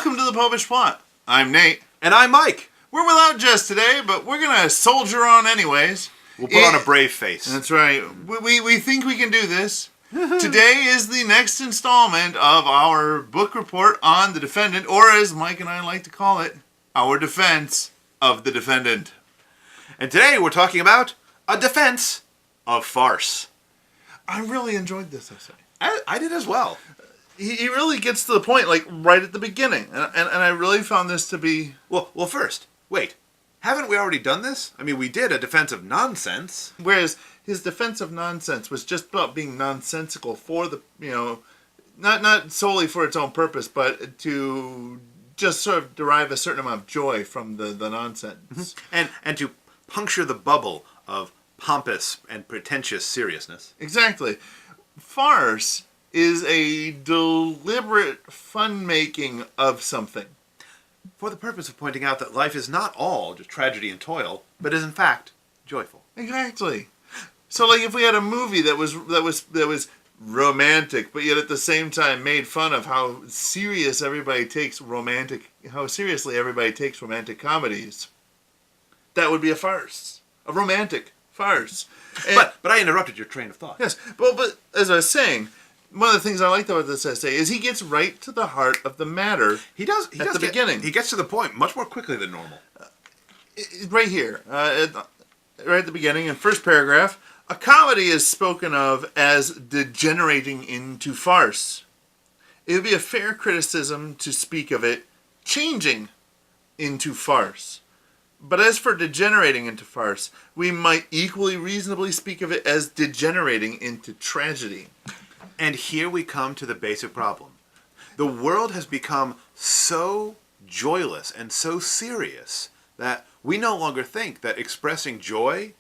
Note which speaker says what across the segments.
Speaker 1: Welcome to the Popish Plot. I'm Nate.
Speaker 2: And I'm Mike.
Speaker 1: We're without Jess today, but we're going to soldier on anyways.
Speaker 2: We'll put on a brave face.
Speaker 1: That's right. We think we can do this. Today is the next installment of our book report on The Defendant, or as Mike and I like to call it, our defense of The Defendant.
Speaker 2: And today we're talking about a defense of Farce.
Speaker 1: I really enjoyed this essay.
Speaker 2: I did as well.
Speaker 1: He really gets to the point, like, right at the beginning. And I really found this to be...
Speaker 2: Well, first, wait. Haven't we already done this? I mean, we did a defense of nonsense.
Speaker 1: Whereas his defense of nonsense was just about being nonsensical for the, not solely for its own purpose, but to just sort of derive a certain amount of joy from the nonsense.
Speaker 2: And to puncture the bubble of pompous and pretentious seriousness.
Speaker 1: Exactly. Farce is a deliberate fun-making of something.
Speaker 2: For the purpose of pointing out that life is not all just tragedy and toil, but is in fact joyful.
Speaker 1: Exactly. So, like, if we had a movie that was romantic, but yet at the same time made fun of how seriously everybody takes romantic comedies, that would be a farce, a romantic farce.
Speaker 2: But I interrupted your train of thought.
Speaker 1: Yes, but as I was saying, one of the things I liked about this essay is he gets right to the heart of the matter.
Speaker 2: He does
Speaker 1: at the beginning.
Speaker 2: He gets to the point much more quickly than normal.
Speaker 1: Right here, right at the beginning, in first paragraph, a comedy is spoken of as degenerating into farce. It would be a fair criticism to speak of it changing into farce. But as for degenerating into farce, we might equally reasonably speak of it as degenerating into tragedy.
Speaker 2: And here we come to the basic problem. The world has become so joyless and so serious that we no longer think that expressing joy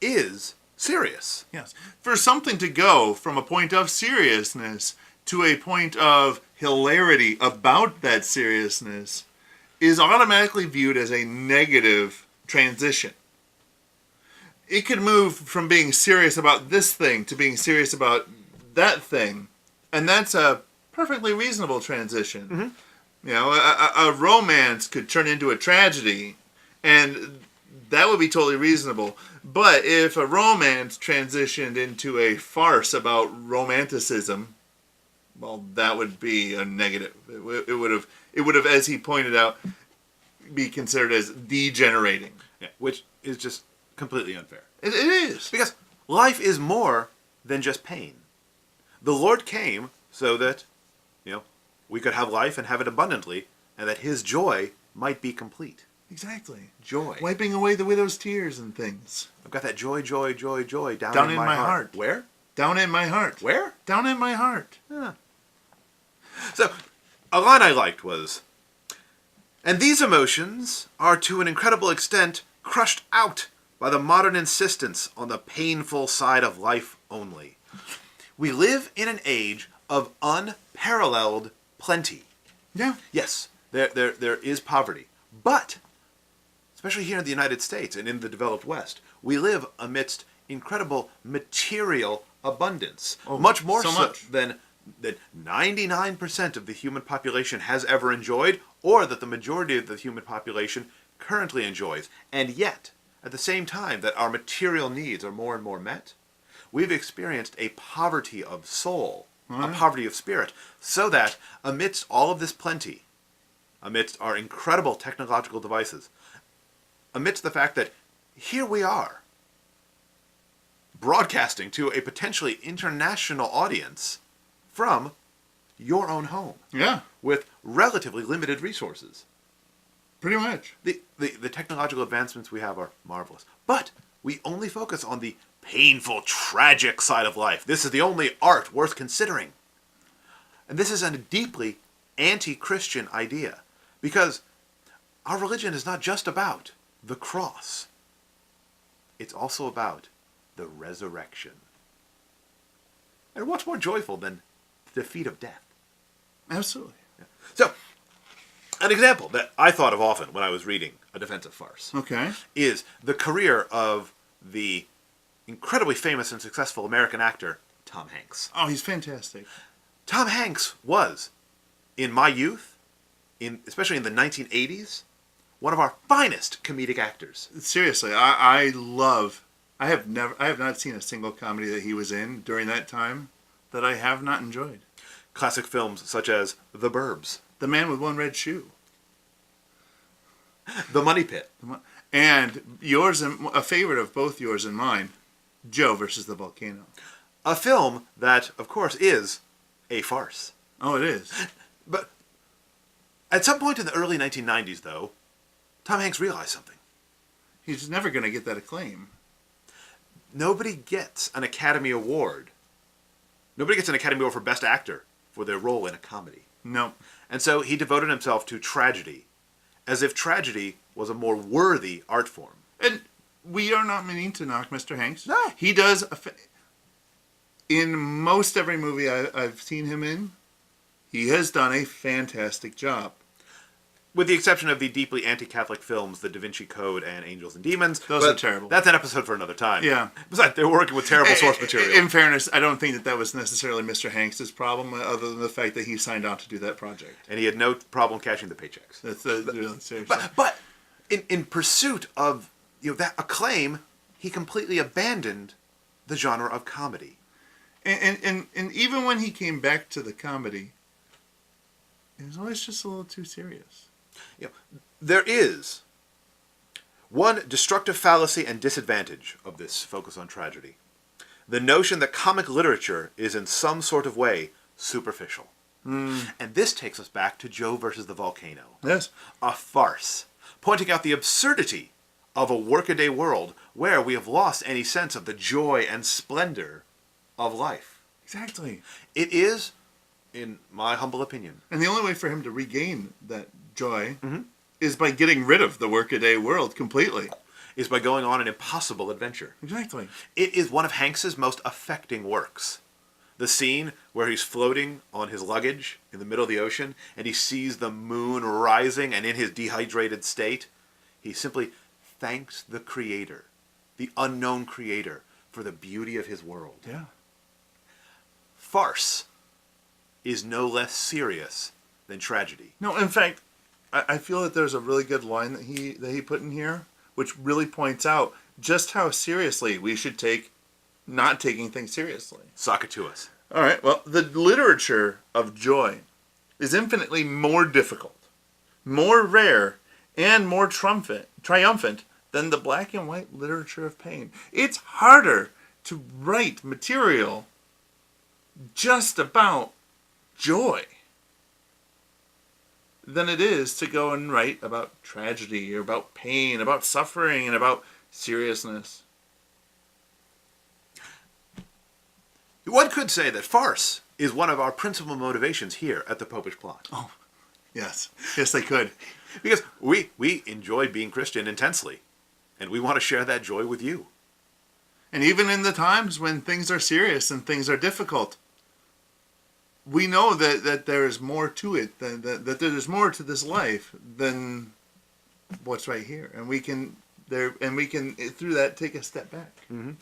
Speaker 2: is serious.
Speaker 1: Yes. For something to go from a point of seriousness to a point of hilarity about that seriousness is automatically viewed as a negative transition. It could move from being serious about this thing to being serious about that thing, and that's a perfectly reasonable transition. Mm-hmm. A romance could turn into a tragedy, and that would be totally reasonable. But if a romance transitioned into a farce about romanticism, well, that would be a negative. It would have, as he pointed out, be considered as degenerating.
Speaker 2: Yeah, which is just completely unfair.
Speaker 1: It is.
Speaker 2: Because life is more than just pain. The Lord came so that, we could have life and have it abundantly, and that His joy might be complete.
Speaker 1: Exactly.
Speaker 2: Joy.
Speaker 1: Wiping away the widow's tears and things.
Speaker 2: I've got that joy, joy, joy, joy
Speaker 1: down in my heart.
Speaker 2: Where?
Speaker 1: Down in my heart.
Speaker 2: Where?
Speaker 1: Down in my heart.
Speaker 2: Yeah. So, a line I liked was, and these emotions are to an incredible extent crushed out by the modern insistence on the painful side of life only. We live in an age of unparalleled plenty.
Speaker 1: Yeah.
Speaker 2: Yes, there is poverty. But, especially here in the United States and in the developed West, we live amidst incredible material abundance. Much more so than 99% of the human population has ever enjoyed, or that the majority of the human population currently enjoys. And yet, at the same time that our material needs are more and more met, we've experienced a poverty of soul, a poverty of spirit, so that amidst all of this plenty, amidst our incredible technological devices, amidst the fact that here we are, broadcasting to a potentially international audience from your own home.
Speaker 1: Yeah.
Speaker 2: With relatively limited resources.
Speaker 1: Pretty much.
Speaker 2: The technological advancements we have are marvelous. But we only focus on the painful, tragic side of life. This is the only art worth considering. And this is a deeply anti-Christian idea. Because our religion is not just about the cross. It's also about the resurrection. And what's more joyful than the defeat of death?
Speaker 1: Absolutely.
Speaker 2: Yeah. So, an example that I thought of often when I was reading A Defense of Farce is the career of the incredibly famous and successful American actor Tome Hanks.
Speaker 1: Oh, he's fantastic.
Speaker 2: Tome Hanks was, in my youth, especially in the 1980s, one of our finest comedic actors.
Speaker 1: Seriously, I have not seen a single comedy that he was in during that time that I have not enjoyed.
Speaker 2: Classic films such as The Burbs,
Speaker 1: The Man with One Red Shoe,
Speaker 2: The Money Pit,
Speaker 1: and a favorite of both yours and mine, Joe versus the Volcano.
Speaker 2: a film that, of course, is a farce.
Speaker 1: Oh, it is.
Speaker 2: But at some point in the early 1990s, though, Tom Hanks realized something.
Speaker 1: He's never going to get that acclaim.
Speaker 2: Nobody gets an Academy Award. Nobody gets an Academy Award for Best Actor for their role in a comedy.
Speaker 1: No.
Speaker 2: And so he devoted himself to tragedy, as if tragedy was a more worthy art form.
Speaker 1: And we are not meaning to knock Mr. Hanks.
Speaker 2: No.
Speaker 1: He does, in most every movie I've seen him in, he has done a fantastic job.
Speaker 2: With the exception of the deeply anti-Catholic films, The Da Vinci Code and Angels and Demons.
Speaker 1: Those are terrible.
Speaker 2: That's an episode for another time.
Speaker 1: Yeah.
Speaker 2: Besides, they're working with terrible source material.
Speaker 1: In fairness, I don't think that was necessarily Mr. Hanks' problem, other than the fact that he signed on to do that project.
Speaker 2: And he had no problem cashing the paychecks.
Speaker 1: That's really seriously.
Speaker 2: But in pursuit of that acclaim, he completely abandoned the genre of comedy.
Speaker 1: And even when he came back to the comedy, it was always just a little too serious.
Speaker 2: There is one destructive fallacy and disadvantage of this focus on tragedy. The notion that comic literature is in some sort of way superficial. And this takes us back to Joe versus the Volcano.
Speaker 1: Yes.
Speaker 2: A farce, pointing out the absurdity of a workaday world where we have lost any sense of the joy and splendor of life.
Speaker 1: Exactly.
Speaker 2: It is, in my humble opinion.
Speaker 1: And the only way for him to regain that joy is by getting rid of the workaday world completely.
Speaker 2: Is by going on an impossible adventure.
Speaker 1: Exactly.
Speaker 2: It is one of Hanks's most affecting works. The scene where he's floating on his luggage in the middle of the ocean and he sees the moon rising, and in his dehydrated state, he simply thanks the creator, the unknown creator, for the beauty of his world.
Speaker 1: Yeah.
Speaker 2: Farce is no less serious than tragedy.
Speaker 1: No, in fact, I feel that there's a really good line that he put in here, which really points out just how seriously we should take not taking things seriously.
Speaker 2: Sock it to us.
Speaker 1: All right. Well, the literature of joy is infinitely more difficult, more rare, and more triumphant than the black and white literature of pain. It's harder to write material just about joy than it is to go and write about tragedy or about pain, about suffering, and about seriousness.
Speaker 2: One could say that farce is one of our principal motivations here at the Popish Plot.
Speaker 1: Oh, yes. Yes, they could.
Speaker 2: Because we enjoy being Christian intensely, and we want to share that joy with you.
Speaker 1: And even in the times when things are serious and things are difficult, we know that there is more to it, that there's more to this life than what's right here. And we can through that take a step back.
Speaker 2: Mm-hmm.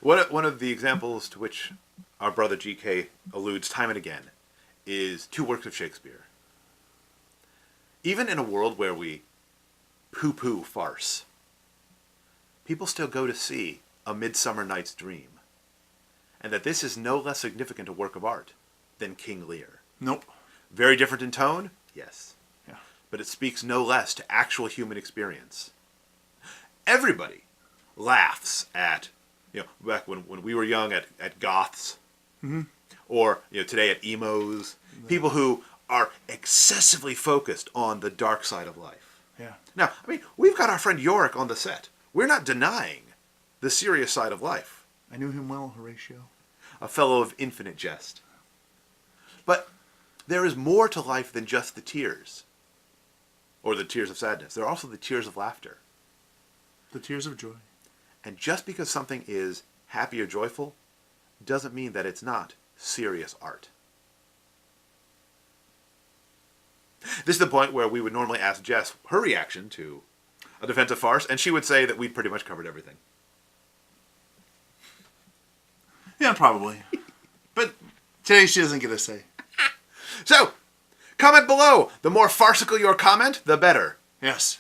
Speaker 2: One of the examples to which our brother GK alludes time and again is two works of Shakespeare. Even in a world where we poo-poo farce, people still go to see A Midsummer Night's Dream, and that this is no less significant a work of art than King Lear.
Speaker 1: Nope.
Speaker 2: Very different in tone? Yes.
Speaker 1: Yeah.
Speaker 2: But it speaks no less to actual human experience. Everybody laughs at, back when we were young at goths, or today at emos, people who are excessively focused on the dark side of life.
Speaker 1: Yeah.
Speaker 2: Now, we've got our friend Yorick on the set. We're not denying the serious side of life.
Speaker 1: I knew him well, Horatio.
Speaker 2: A fellow of infinite jest. But there is more to life than just the tears, or the tears of sadness. There are also the tears of laughter.
Speaker 1: The tears of joy.
Speaker 2: And just because something is happy or joyful doesn't mean that it's not serious art. This is the point where we would normally ask Jess her reaction to a defensive farce, and she would say that we'd pretty much covered everything.
Speaker 1: Yeah, probably. But today she doesn't get a say.
Speaker 2: So, Comment below. The more farcical your comment, the better.
Speaker 1: Yes.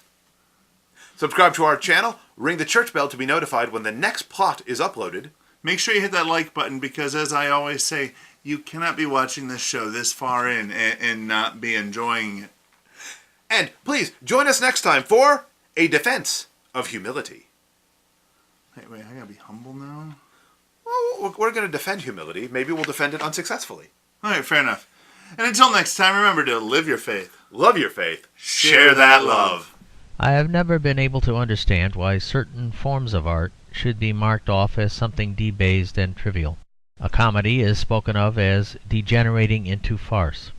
Speaker 2: Subscribe to our channel. Ring the church bell to be notified when the next plot is uploaded.
Speaker 1: Make sure you hit that like button because, as I always say, you cannot be watching this show this far in and not be enjoying it.
Speaker 2: And please join us next time for A Defense of Humility.
Speaker 1: Wait, I gotta be humble now?
Speaker 2: Well, we're going to defend humility. Maybe we'll defend it unsuccessfully.
Speaker 1: All right, fair enough. And until next time, remember to live your faith.
Speaker 2: Love your faith.
Speaker 1: Share that love.
Speaker 3: I have never been able to understand why certain forms of art should be marked off as something debased and trivial. A comedy is spoken of as degenerating into farce.